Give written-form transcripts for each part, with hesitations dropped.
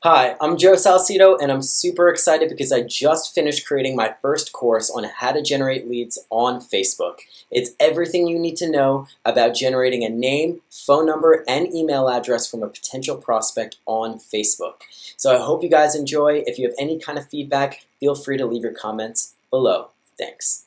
Hi, I'm Joe Salcido, and I'm super excited because I just finished creating my first course on how to generate leads on Facebook. It's everything you need to know about generating a name, phone number, and email address from a potential prospect on Facebook. So I hope you guys enjoy. If you have any kind of feedback, feel free to leave your comments below. Thanks.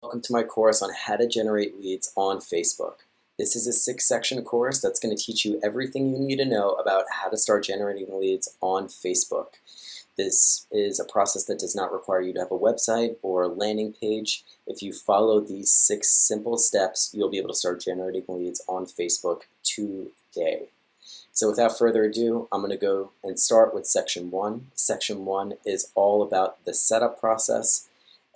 Welcome to my course on how to generate leads on Facebook. This is a 6-section course that's going to teach you everything you need to know about how to start generating leads on Facebook. This is a process that does not require you to have a website or a landing page. If you follow these 6 simple steps, you'll be able to start generating leads on Facebook today. So without further ado, I'm going to go and start with Section 1. Section 1 is all about the setup process,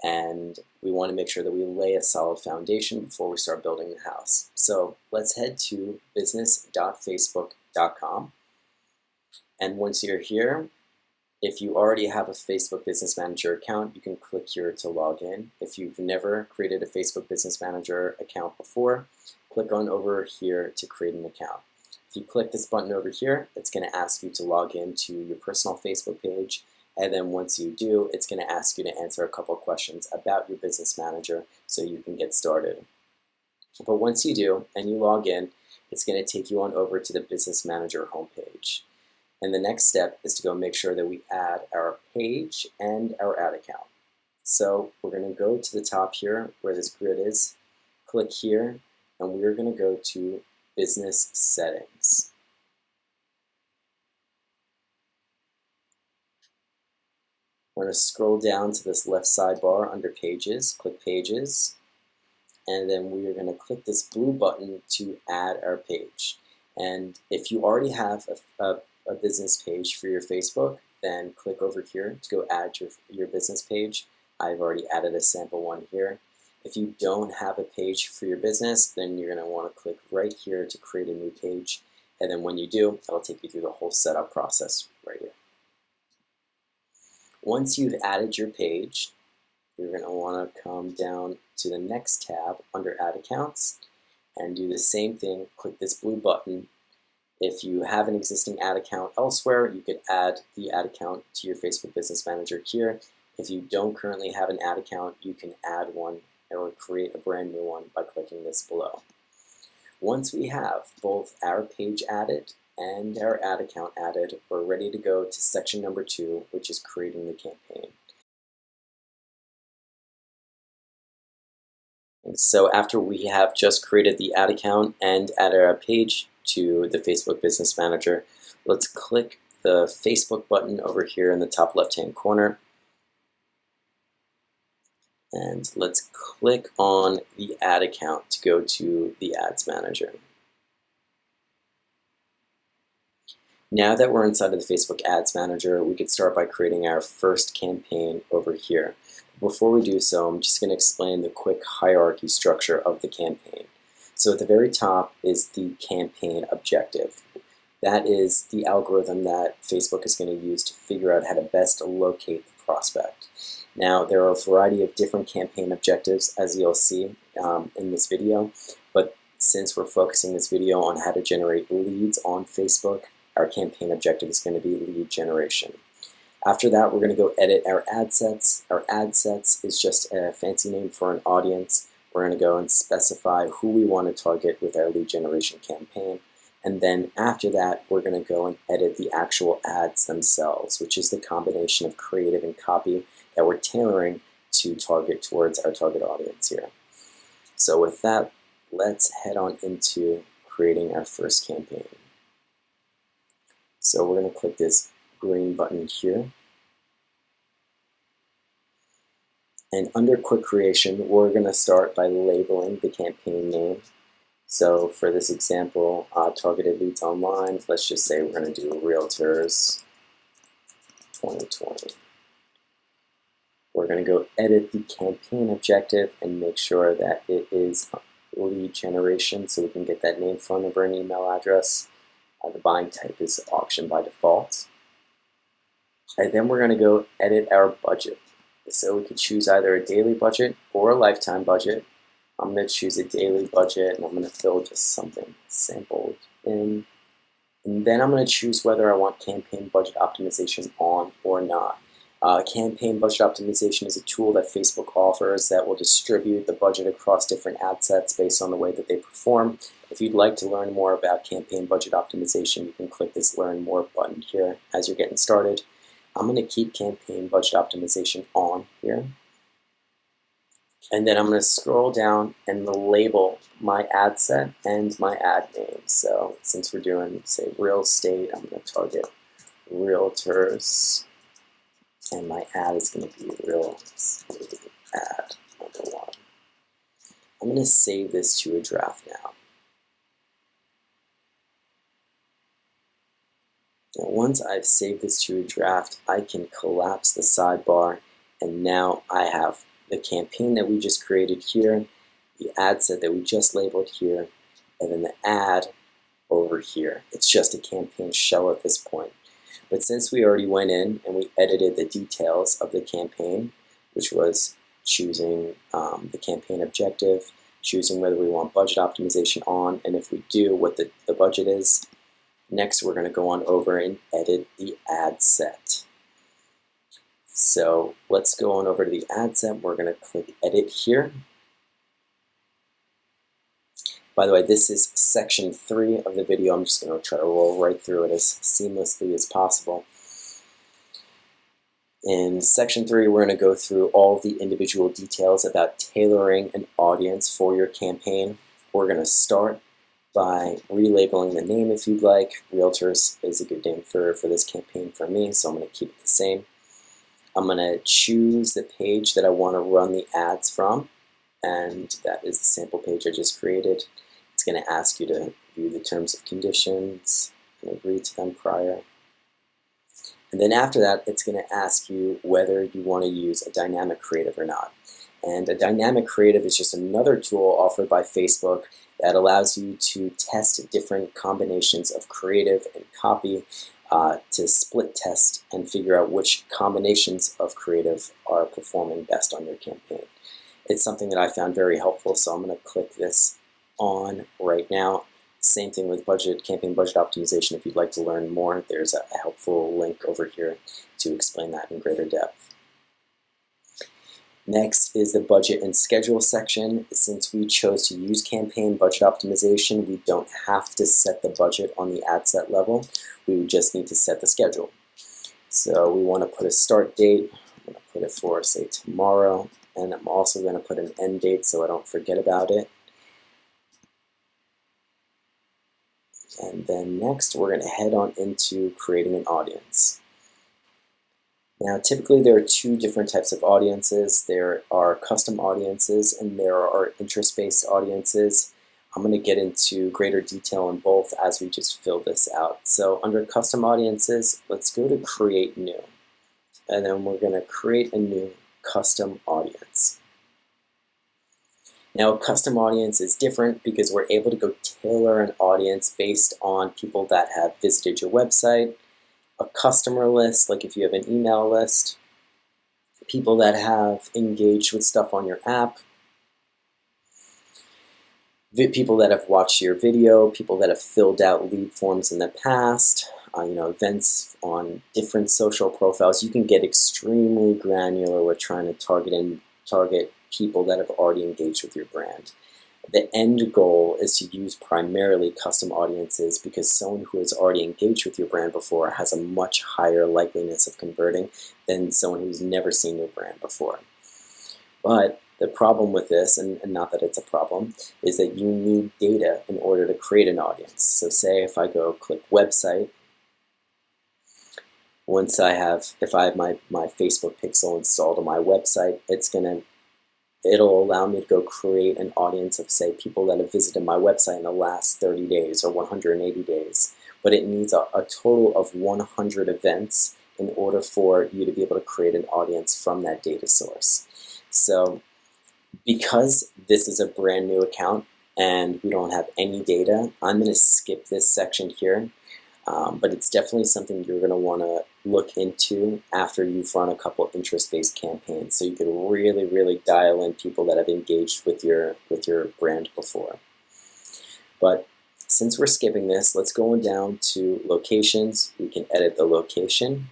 and we want to make sure that we lay a solid foundation before we start building the house. So let's head to business.facebook.com, and once you're here, if you already have a Facebook Business Manager account, you can click here to log in. If you've never created a Facebook Business Manager account before, click on over here to create an account. If you click this button over here, it's going to ask you to log in to your personal Facebook page. And then once you do, it's going to ask you to answer a couple of questions about your business manager so you can get started. But once you do and you log in, it's going to take you on over to the Business Manager homepage. And the next step is to go make sure that we add our page and our ad account. So we're going to go to the top here where this grid is, click here, and we're going to go to Business Settings. We're going to scroll down to this left sidebar under Pages, click Pages, and then we are going to click this blue button to add our page. And if you already have a business page for your Facebook, then click over here to go add your business page. I've already added a sample one here. If you don't have a page for your business, then you're going to want to click right here to create a new page. And then when you do, that'll take you through the whole setup process right here. Once you've added your page, you're going to want to come down to the next tab under Ad Accounts and do the same thing. Click this blue button. If you have an existing ad account elsewhere, you could add the ad account to your Facebook Business Manager here. If you don't currently have an ad account, you can add one or create a brand new one by clicking this below. Once we have both our page added and our ad account added, we're ready to go to section number 2, which is creating the campaign. And so after we have just created the ad account and added our page to the Facebook Business Manager, let's click the Facebook button over here in the top left-hand corner. And let's click on the ad account to go to the Ads Manager. Now that we're inside of the Facebook Ads Manager, we could start by creating our first campaign over here. Before we do so, I'm just going to explain the quick hierarchy structure of the campaign. So at the very top is the campaign objective. That is the algorithm that Facebook is going to use to figure out how to best locate the prospect. Now, there are a variety of different campaign objectives, as you'll see in this video, but since we're focusing this video on how to generate leads on Facebook, our campaign objective is going to be lead generation. After that, we're going to go edit our ad sets. Our ad sets is just a fancy name for an audience. We're going to go and specify who we want to target with our lead generation campaign. And then after that, we're going to go and edit the actual ads themselves, which is the combination of creative and copy that we're tailoring to target towards our target audience here. So with that, let's head on into creating our first campaign. So we're going to click this green button here. And under Quick Creation, we're going to start by labeling the campaign name. So for this example, Targeted Leads Online, let's just say we're going to do Realtors 2020. We're going to go edit the campaign objective and make sure that it is lead generation so we can get that name, phone number, and email address. The buying type is auction by default. And then we're going to go edit our budget. So we could choose either a daily budget or a lifetime budget. I'm going to choose a daily budget, and I'm going to fill just something sampled in, and then I'm going to choose whether I want campaign budget optimization on or not. Campaign budget optimization is a tool that Facebook offers that will distribute the budget across different ad sets based on the way that they perform. If you'd like to learn more about campaign budget optimization, you can click this Learn More button here as you're getting started. I'm going to keep campaign budget optimization on here. And then I'm going to scroll down and label my ad set and my ad name. So since we're doing, say, real estate, I'm going to target realtors. And my ad is going to be real estate ad #1. I'm going to save this to a draft now. Now, once I've saved this to a draft, I can collapse the sidebar, and now I have the campaign that we just created here, the ad set that we just labeled here, and then the ad over here. It's just a campaign shell at this point. But since we already went in and we edited the details of the campaign, which was choosing the campaign objective, choosing whether we want budget optimization on, and if we do, what the budget is, next we're going to go on over and edit the ad set. So let's go on over to the ad set. We're going to click Edit here. By the way, this is section 3 of the video. I'm just going to try to roll right through it as seamlessly as possible. In section 3, we're going to go through all the individual details about tailoring an audience for your campaign. We're going to start by relabeling the name if you'd like. Realtors is a good name for this campaign for me, so I'm going to keep it the same. I'm going to choose the page that I want to run the ads from, and that is the sample page I just created. It's going to ask you to view the terms and conditions and agree to them prior. And then after that, it's going to ask you whether you want to use a dynamic creative or not. And a dynamic creative is just another tool offered by Facebook that allows you to test different combinations of creative and copy to split test and figure out which combinations of creative are performing best on your campaign. It's something that I found very helpful, so I'm going to click this on right now. Same thing with campaign budget optimization. If you'd like to learn more, there's a helpful link over here to explain that in greater depth. Next is the budget and schedule section. Since we chose to use campaign budget optimization, we don't have to set the budget on the ad set level. We would just need to set the schedule. So we want to put a start date. I'm going to put it for, say, tomorrow. And I'm also going to put an end date so I don't forget about it. And then next, we're going to head on into creating an audience. Now, typically there are 2 different types of audiences. There are custom audiences and there are interest-based audiences. I'm going to get into greater detail on both as we just fill this out. So under custom audiences, let's go to Create New. And then we're going to create a new custom audience. Now, a custom audience is different because we're able to go tailor an audience based on people that have visited your website, a customer list, like if you have an email list, people that have engaged with stuff on your app, people that have watched your video, people that have filled out lead forms in the past, events on different social profiles. You can get extremely granular with trying to target people that have already engaged with your brand. The end goal is to use primarily custom audiences because someone who has already engaged with your brand before has a much higher likeliness of converting than someone who's never seen your brand before. But the problem with this, and not that it's a problem, is that you need data in order to create an audience. So say if I go click website, if I have my Facebook pixel installed on my website, it'll allow me to go create an audience of, say, people that have visited my website in the last 30 days or 180 days. But it needs a total of 100 events in order for you to be able to create an audience from that data source. So because this is a brand new account and we don't have any data, I'm going to skip this section here. But it's definitely something you're going to want to look into after you've run a couple interest-based campaigns, so you can really, really dial in people that have engaged with your brand before. But Since we're skipping this, let's go down to locations. We can edit the location.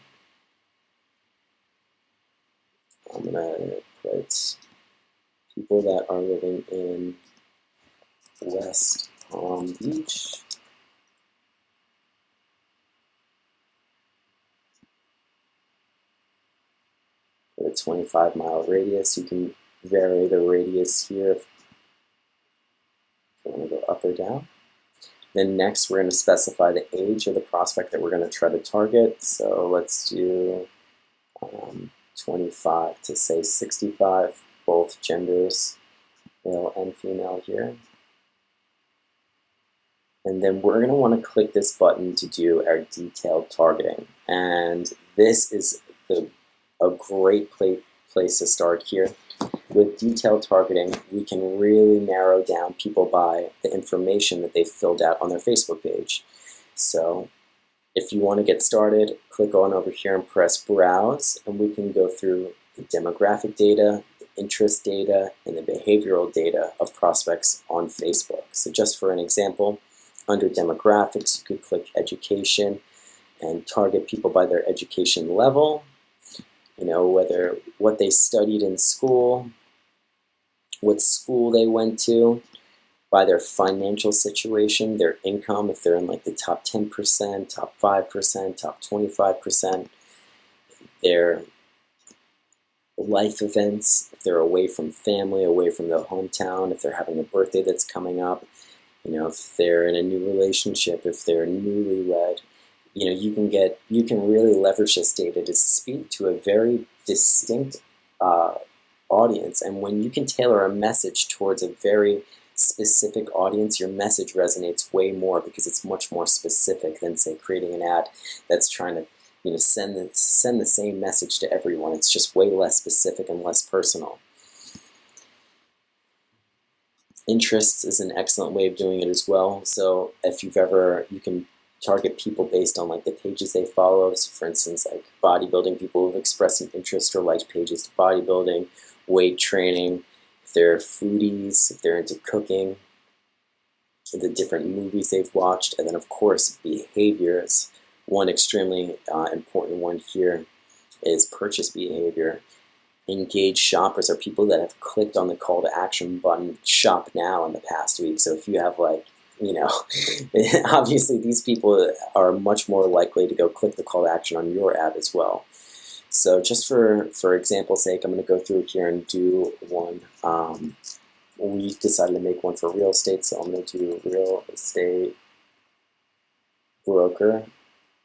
I'm going to put people that are living in West Palm Beach. Put a 25-mile radius. You can vary the radius here if you want to go up or down. Then next, we're going to specify the age of the prospect that we're going to try to target. So let's do 25 to say 65, both genders, male and female here. And then we're going to want to click this button to do our detailed targeting. And this is a great place to start here. With detailed targeting, we can really narrow down people by the information that they filled out on their Facebook page. So if you want to get started, click on over here and press Browse, and we can go through the demographic data, the interest data, and the behavioral data of prospects on Facebook. So just for an example, under demographics, you could click education and target people by their education level, whether what they studied in school, what school they went to, by their financial situation, their income, if they're in like the top 10%, top 5%, top 25%, their life events, if they're away from family, away from their hometown, if they're having a birthday that's coming up, if they're in a new relationship, if they're newlywed, you can really leverage this data to speak to a very distinct audience. And when you can tailor a message towards a very specific audience, your message resonates way more because it's much more specific than, say, creating an ad that's trying to send the same message to everyone. It's just way less specific and less personal. Interests is an excellent way of doing it as well. So if you can target people based on like the pages they follow. So for instance, like bodybuilding, people who've expressed an interest or liked pages to bodybuilding, weight training, if they're foodies, if they're into cooking, the different movies they've watched, and then of course behaviors. One extremely important one here is purchase behavior. Engaged shoppers are people that have clicked on the call to action button, shop now, in the past week. So if you have obviously these people are much more likely to go click the call to action on your ad as well. So just for example's sake, I'm going to go through here and do one. We decided to make one for real estate, so I'm going to do real estate broker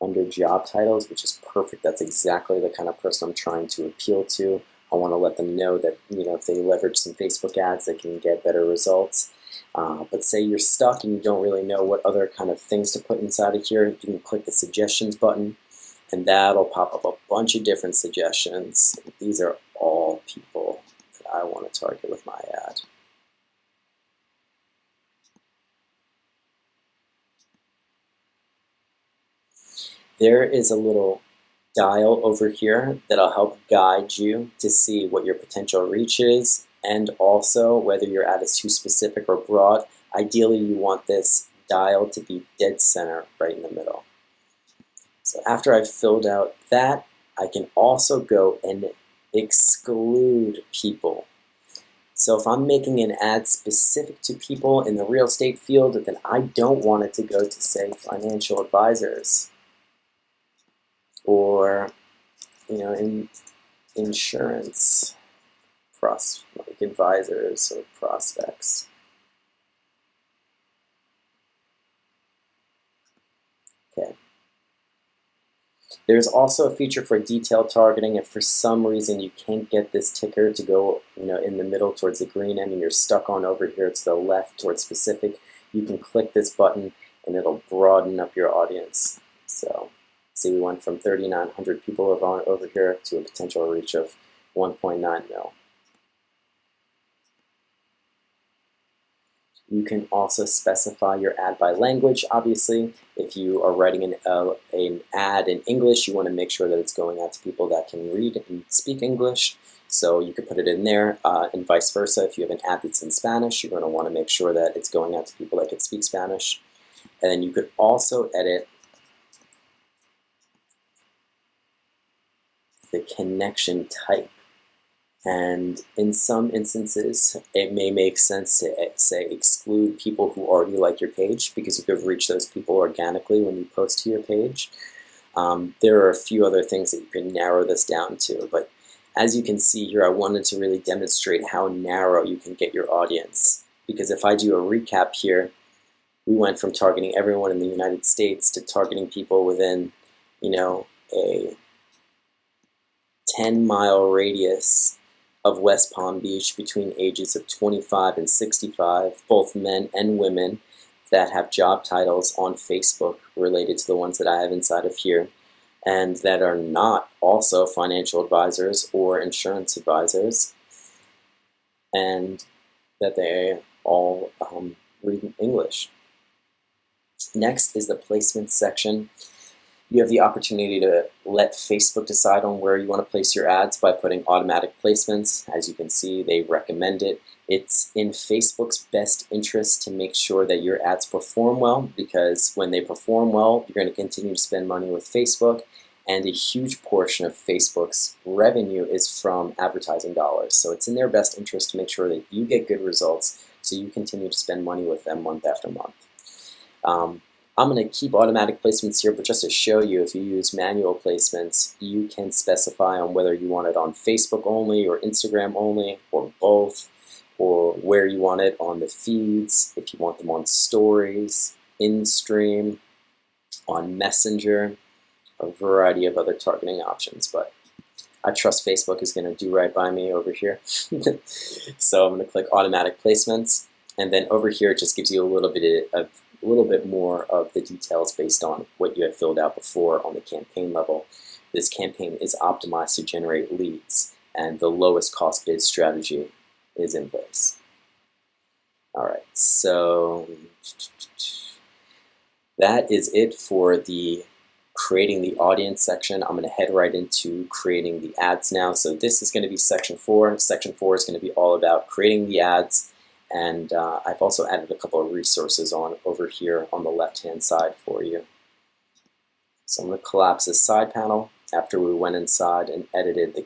under job titles, which is perfect. That's exactly the kind of person I'm trying to appeal to. I want to let them know that if they leverage some Facebook ads, they can get better results. But say you're stuck and you don't really know what other kind of things to put inside of here, you can click the suggestions button, and that'll pop up a bunch of different suggestions. These are all people that I want to target with my ad. There is a little dial over here that'll help guide you to see what your potential reach is, and also whether your ad is too specific or broad. Ideally, you want this dial to be dead center right in the middle. So after I've filled out that, I can also go and exclude people. So if I'm making an ad specific to people in the real estate field, then I don't want it to go to, say, financial advisors or in insurance like advisors or prospects. Okay. There's also a feature for detailed targeting. If for some reason you can't get this ticker to go in the middle towards the green end and you're stuck on over here to the left towards specific, you can click this button and it'll broaden up your audience. So see, we went from 3,900 people over here to a potential reach of 1.9 mil. You can also specify your ad by language. Obviously, if you are writing an ad in English, you want to make sure that it's going out to people that can read and speak English. So you could put it in there, and vice versa. If you have an ad that's in Spanish, you're going to want to make sure that it's going out to people that can speak Spanish. And then you could also edit the connection type. And in some instances, it may make sense to say exclude people who already like your page, because you could reach those people organically when you post to your page. There are a few other things that you can narrow this down to, but as you can see here, I wanted to really demonstrate how narrow you can get your audience. Because if I do a recap here, we went from targeting everyone in the United States to targeting people within, a 10-mile radius of West Palm Beach between ages of 25 and 65, both men and women that have job titles on Facebook related to the ones that I have inside of here, and that are not also financial advisors or insurance advisors, and that they all read English. Next is the placement section. You have the opportunity to let Facebook decide on where you want to place your ads by putting automatic placements. As you can see, they recommend it. It's in Facebook's best interest to make sure that your ads perform well, because when they perform well, you're going to continue to spend money with Facebook, and a huge portion of Facebook's revenue is from advertising dollars. So it's in their best interest to make sure that you get good results so you continue to spend money with them month after month. I'm going to keep automatic placements here, but just to show you, if you use manual placements, you can specify on whether you want it on Facebook only or Instagram only or both, or where you want it on the feeds, if you want them on stories, in-stream, on Messenger, a variety of other targeting options, but I trust Facebook is going to do right by me over here. So I'm going to click automatic placements, and then over here it just gives you a little bit more of the details based on what you had filled out before on the campaign level. This campaign is optimized to generate leads, and the lowest cost bid strategy is in place. All right, so that is it for the creating the audience section. I'm going to head right into creating the ads now. So this is going to be section 4. Section 4 is going to be all about creating the ads, and I've also added a couple of resources on over here on the left-hand side for you. So I'm going to collapse this side panel. After we went inside and edited the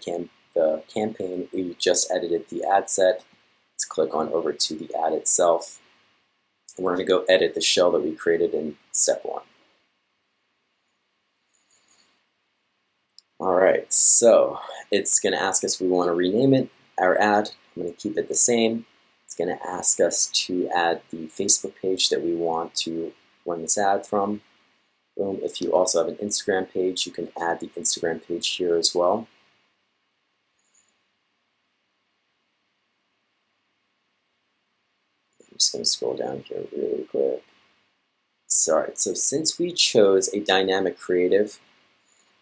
campaign, we just edited the ad set. Let's click on over to the ad itself. And we're going to go edit the shell that we created in step 1. All right, so it's going to ask us if we want to rename it, our ad. I'm going to keep it the same. It's going to ask us to add the Facebook page that we want to run this ad from. Boom. If you also have an Instagram page, you can add the Instagram page here as well. I'm just going to scroll down here really quick. Sorry, so since we chose a dynamic creative,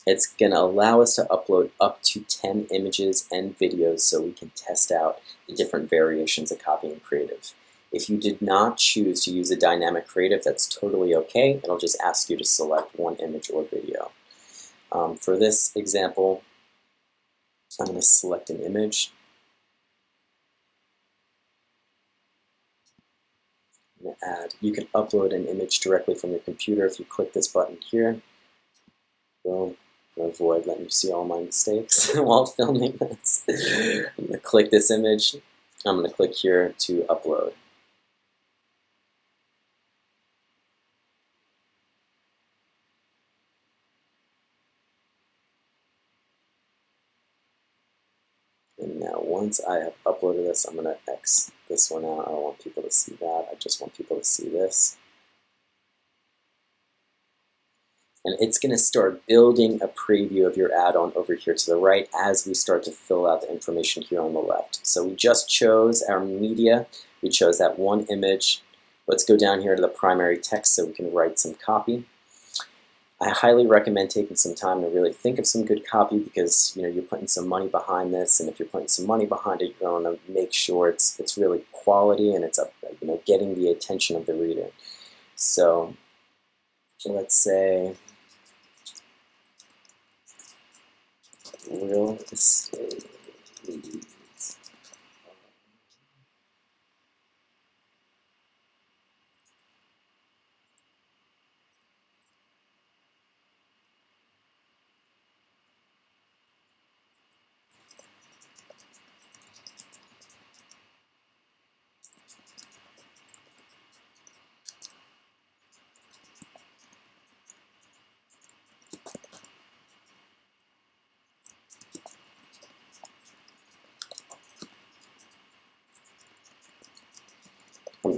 it's going to allow us to upload up to 10 images and videos so we can test out the different variations of copy and creative. If you did not choose to use a dynamic creative, that's totally okay. It'll just ask you to select one image or video. For this example, I'm going to select an image. I'm going to add. You can upload an image directly from your computer if you click this button here. Boom. Avoid letting you see all my mistakes while filming this. I'm going to click this image. I'm going to click here to upload. And now once I have uploaded this, I'm going to X this one out. I don't want people to see that. I just want people to see this. And it's going to start building a preview of your add-on over here to the right as we start to fill out the information here on the left. So we just chose our media. We chose that one image. Let's go down here to the primary text so we can write some copy. I highly recommend taking some time to really think of some good copy, because you're putting some money behind this, and if you're putting some money behind it, you're going to make sure it's really quality and it's getting the attention of the reader. So let's say real estate leads.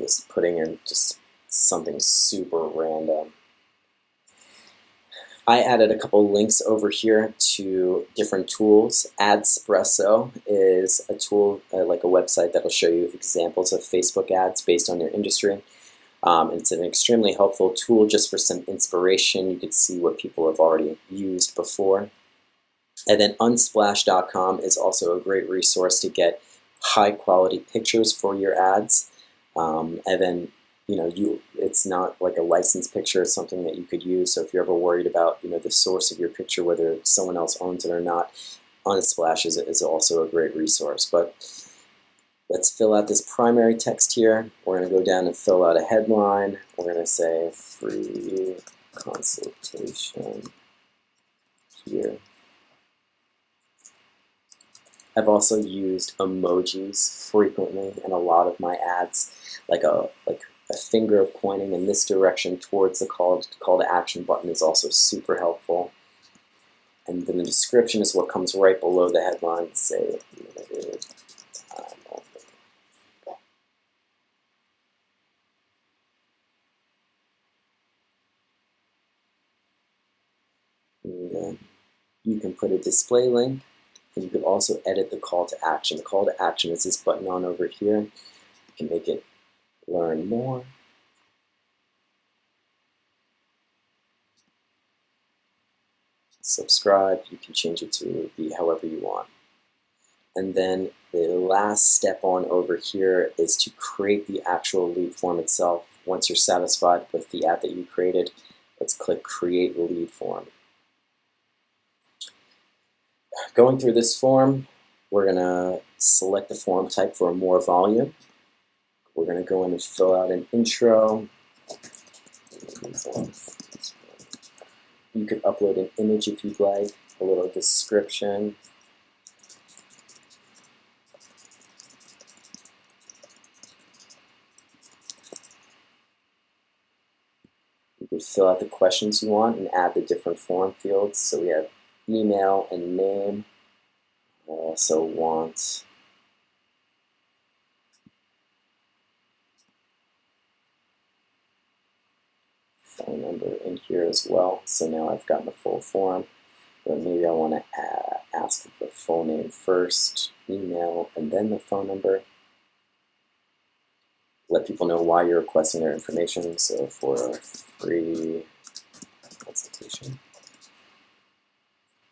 just putting in just something super random. I added a couple links over here to different tools. Adspresso is a tool, like a website that'll show you examples of Facebook ads based on your industry. It's an extremely helpful tool just for some inspiration. You could see what people have already used before. And then Unsplash.com is also a great resource to get high quality pictures for your ads. And then it's not like a licensed picture, it's something that you could use. So if you're ever worried about the source of your picture, whether someone else owns it or not, Unsplash is also a great resource. But let's fill out this primary text here. We're going to go down and fill out a headline. We're going to say free consultation here. I've also used emojis frequently in a lot of my ads, like a finger pointing in this direction towards the call to action button is also super helpful. And then the description is what comes right below the headline. Say limited time only. And then you can put a display link, and you could also edit the call to action. The call to action is this button on over here. You can make it learn more. Subscribe. You can change it to be however you want. And then the last step on over here is to create the actual lead form itself. Once you're satisfied with the ad that you created, let's click Create Lead Form. Going through this form, we're going to select the form type for more volume. We're going to go in and fill out an intro. You could upload an image if you'd like, a little description. You could fill out the questions you want and add the different form fields. So we have email and name. I also want phone number in here as well. So now I've gotten the full form, but maybe I want to ask the full name first, email, and then the phone number. Let people know why you're requesting their information. So for a free consultation.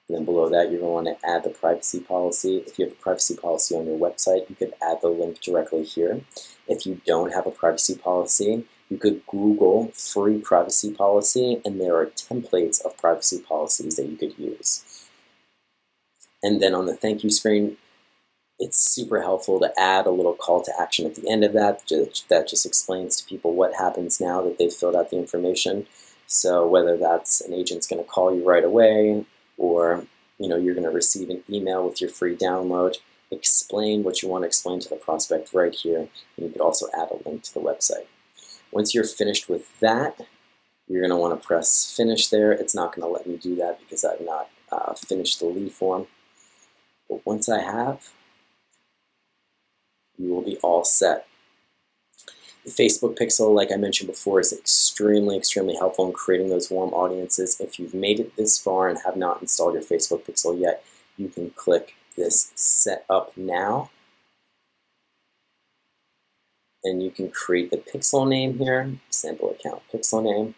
And then below that, you're going to want to add the privacy policy. If you have a privacy policy on your website, you could add the link directly here. If you don't have a privacy policy, you could Google free privacy policy, and there are templates of privacy policies that you could use. And then on the thank you screen, it's super helpful to add a little call to action at the end of that. That just explains to people what happens now that they've filled out the information. So whether that's an agent's going to call you right away, or you're going to receive an email with your free download, explain what you want to explain to the prospect right here, and you could also add a link to the website. Once you're finished with that, you're going to want to press finish there. It's not going to let me do that because I've not finished the lead form. But once I have, you will be all set. The Facebook pixel, like I mentioned before, is extremely, extremely helpful in creating those warm audiences. If you've made it this far and have not installed your Facebook pixel yet, you can click this Set Up Now. And you can create the pixel name here, sample account pixel name.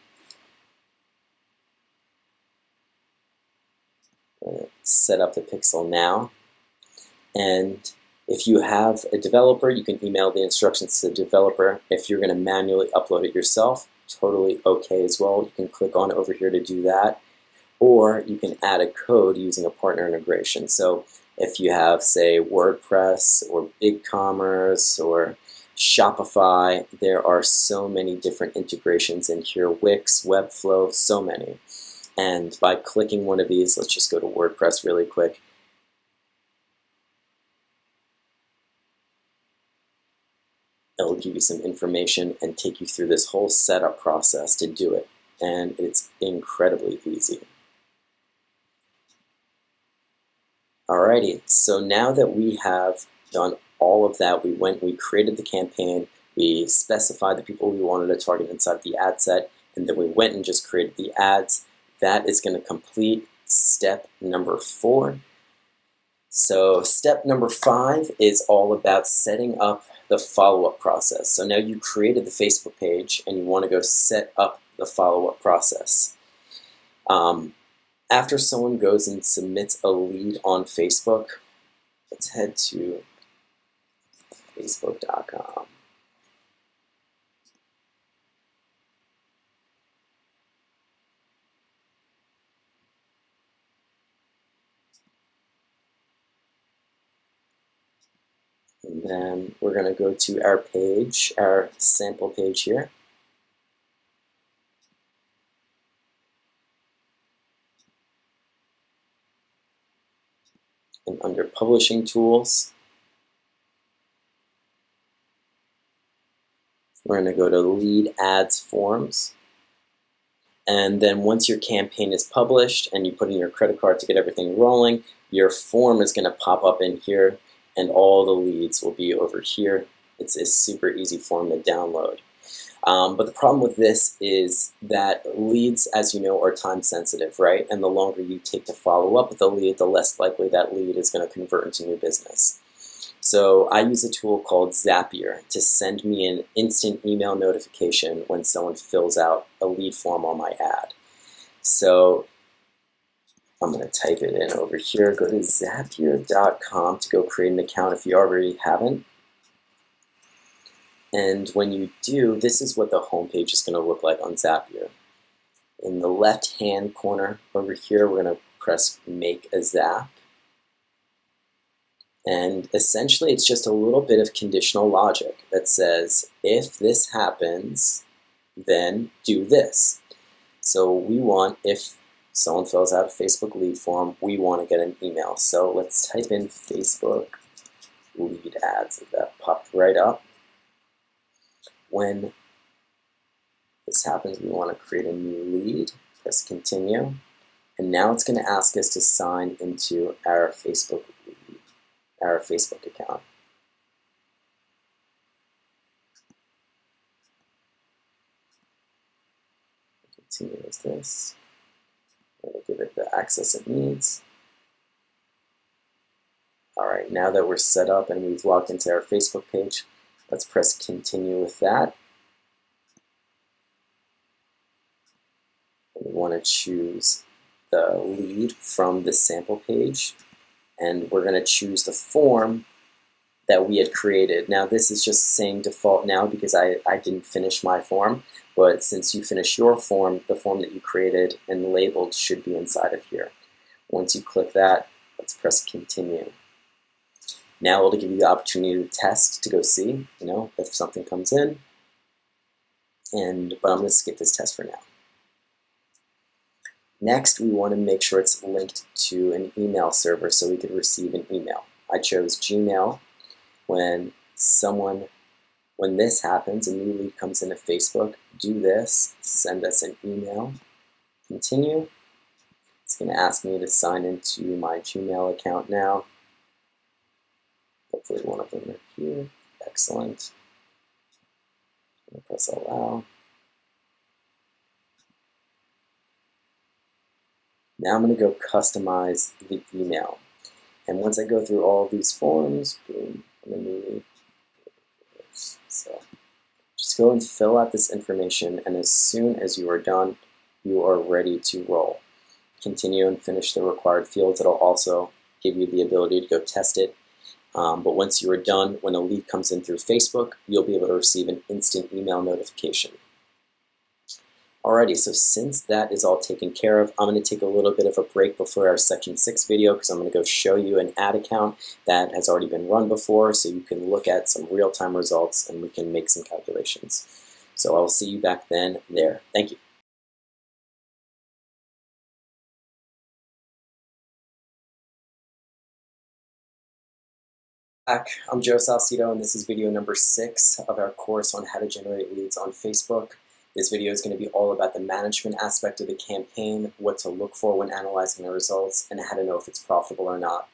Set up the pixel now. And if you have a developer, you can email the instructions to the developer. If you're going to manually upload it yourself, totally okay as well. You can click on over here to do that. Or you can add a code using a partner integration. So if you have, say, WordPress or BigCommerce or Shopify, there are so many different integrations in here. Wix, Webflow, so many. And by clicking one of these, let's just go to WordPress really quick. It'll give you some information and take you through this whole setup process to do it. And it's incredibly easy. Alrighty, so now that we have done all of that, we created the campaign, We specified the people we wanted to target inside the ad set, and then we went and just created the ads. That is going to complete step number 4. So step number 5 is all about setting up the follow-up process. So now you created the Facebook page and you want to go set up the follow-up process. After someone goes and submits a lead on Facebook, let's head to facebook.com. And then we're going to go to our page, our sample page here. And under Publishing Tools, we're going to go to Lead Ads Forms. And then once your campaign is published and you put in your credit card to get everything rolling, your form is going to pop up in here and all the leads will be over here. It's a super easy form to download. But the problem with this is that leads, as you know, are time sensitive, right? And the longer you take to follow up with a lead, the less likely that lead is going to convert into new business. So I use a tool called Zapier to send me an instant email notification when someone fills out a lead form on my ad. So I'm going to type it in over here. Go to Zapier.com to go create an account if you already haven't. And when you do, this is what the homepage is going to look like on Zapier. In the left-hand corner over here, we're going to press Make a Zap. And essentially, it's just a little bit of conditional logic that says, if this happens, then do this. So we want, if someone fills out a Facebook lead form, we want to get an email. So let's type in Facebook lead ads. That popped right up. When this happens, we want to create a new lead. Press continue. And now it's going to ask us to sign into our Facebook account. Continue as this. I'm going to give it the access it needs. All right, now that we're set up and we've logged into our Facebook page, let's press continue with that. And we want to choose the lead from the sample page. And we're going to choose the form that we had created. Now this is just saying default now because I didn't finish my form, but since you finish your form, the form that you created and labeled should be inside of here. Once you click that, let's press continue. Now it'll give you the opportunity to test, to go see, if something comes in. But I'm going to skip this test for now. Next, we want to make sure it's linked to an email server so we can receive an email. I chose Gmail. When this happens, a new lead comes into Facebook, do this, send us an email, continue. It's going to ask me to sign into my Gmail account now. Hopefully one of them are here. Excellent. I'm going to press allow. Now I'm going to go customize the email. And once I go through all of these forms, boom, I'm going to so just go and fill out this information, and as soon as you are done, you are ready to roll. Continue and finish the required fields. It'll also give you the ability to go test it. But once you are done, when a lead comes in through Facebook, you'll be able to receive an instant email notification. Alrighty, so since that is all taken care of, I'm going to take a little bit of a break before our section 6 video because I'm going to go show you an ad account that has already been run before so you can look at some real-time results and we can make some calculations. So I'll see you back then there. Thank you. I'm Joe Salcido, and this is video number 6 of our course on how to generate leads on Facebook. This video is going to be all about the management aspect of the campaign, what to look for when analyzing the results, and how to know if it's profitable or not.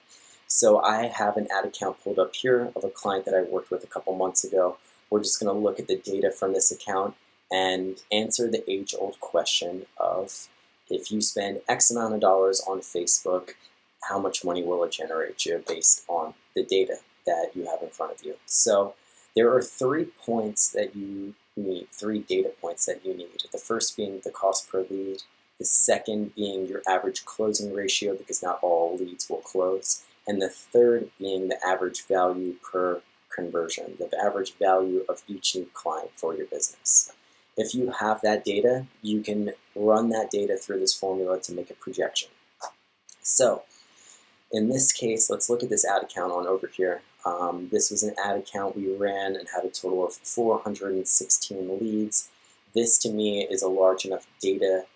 So I have an ad account pulled up here of a client that I worked with a couple months ago we're just going to look at the data from this account and answer the age-old question of, if you spend X amount of dollars on Facebook, how much money will it generate you based on the data that you have in front of you? So there are 3 points that you need, 3 data points that you need. The first being the cost per lead, the second being your average closing ratio, because not all leads will close, and the third being the average value per conversion, the average value of each new client for your business. If you have that data, you can run that data through this formula to make a projection. So in this case, let's look at this ad account on over here. This was an ad account we ran and had a total of 416 leads. This to me is a large enough database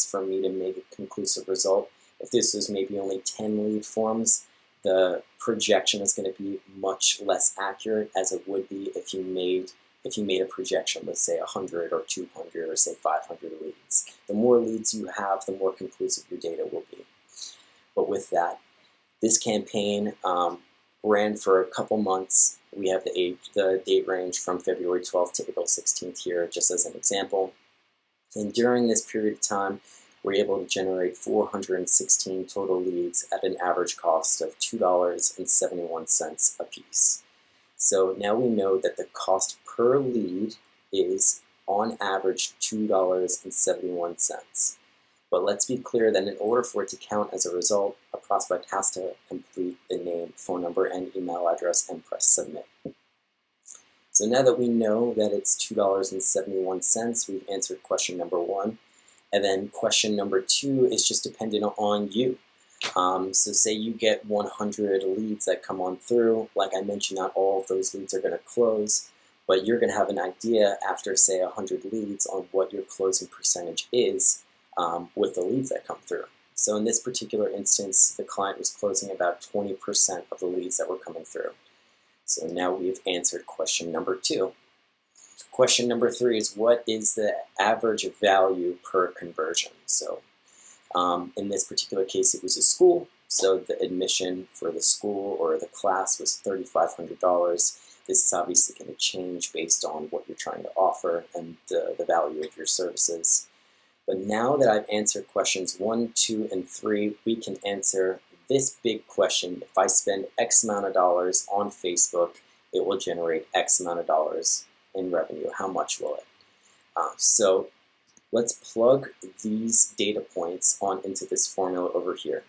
for me to make a conclusive result. If this was maybe only 10 lead forms, the projection is going to be much less accurate as it would be if you made a projection with, say, 100 or 200 or, say, 500 leads. The more leads you have, the more conclusive your data will be. But with that, this campaign ran for a couple months. We have the date range from February 12th to April 16th here, just as an example. And during this period of time, we're able to generate 416 total leads at an average cost of $2.71 a piece. So now we know that the cost per lead is on average $2.71. But let's be clear that in order for it to count as a result, a prospect has to complete the name, phone number, and email address and press submit. So now that we know that it's $2.71, we've answered question number 1. And then question number 2 is just dependent on you. So say you get 100 leads that come on through. Like I mentioned, not all of those leads are going to close, but you're going to have an idea after, say, 100 leads on what your closing percentage is with the leads that come through. So in this particular instance, the client was closing about 20% of the leads that were coming through. So now we've answered question number 2. Question number 3 is, what is the average value per conversion? So in this particular case, it was a school, so the admission for the school or the class was $3,500. This is obviously going to change based on what you're trying to offer and the value of your services. But now that I've answered questions 1, 2, and 3, we can answer this big question. If I spend X amount of dollars on Facebook, it will generate X amount of dollars in revenue. How much will it? So let's plug these data points on into this formula over here.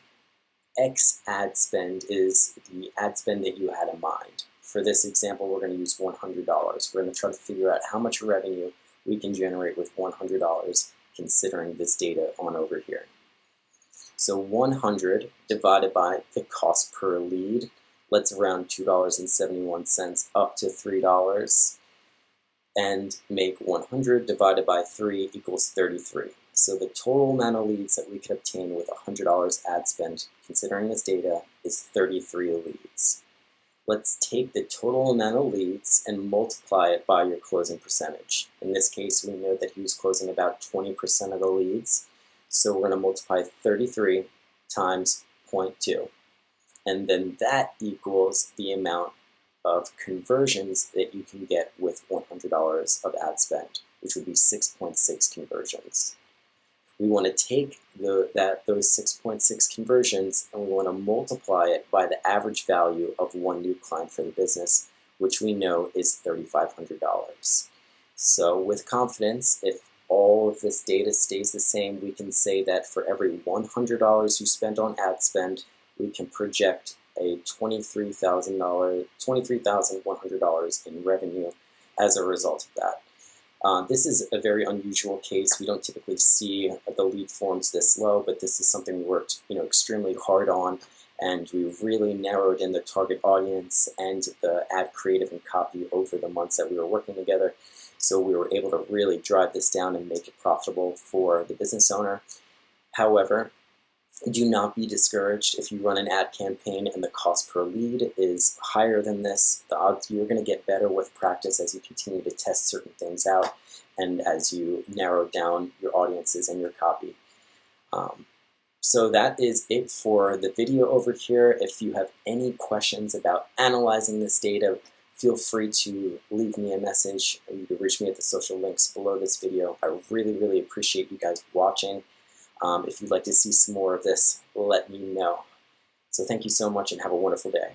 X ad spend is the ad spend that you had in mind. For this example, we're going to use $100. We're going to try to figure out how much revenue we can generate with $100 considering this data on over here. So 100 divided by the cost per lead, let's round $2.71 up to $3 and make 100 divided by 3 equals 33. So the total amount of leads that we could obtain with $100 ad spend, considering this data, is 33 leads. Let's take the total amount of leads and multiply it by your closing percentage. In this case, we know that he was closing about 20% of the leads. So we're going to multiply 33 times 0.2. And then that equals the amount of conversions that you can get with $100 of ad spend, which would be 6.6 conversions. We want to take those 6.6 conversions and we want to multiply it by the average value of one new client for the business, which we know is $3,500. So with confidence, if all of this data stays the same, we can say that for every $100 you spend on ad spend, we can project a $23,100 in revenue as a result of that. This is a very unusual case. We don't typically see the lead forms this low, but this is something we worked extremely hard on, and we've really narrowed in the target audience and the ad creative and copy over the months that we were working together. So we were able to really drive this down and make it profitable for the business owner. However, do not be discouraged if you run an ad campaign and the cost per lead is higher than this. The odds you're going to get better with practice as you continue to test certain things out and as you narrow down your audiences and your copy. So that is it for the video over here. If you have any questions about analyzing this data feel free to leave me a message. You can reach me at the social links below this video. I really appreciate you guys watching. If you'd like to see some more of this, let me know. So thank you so much and have a wonderful day.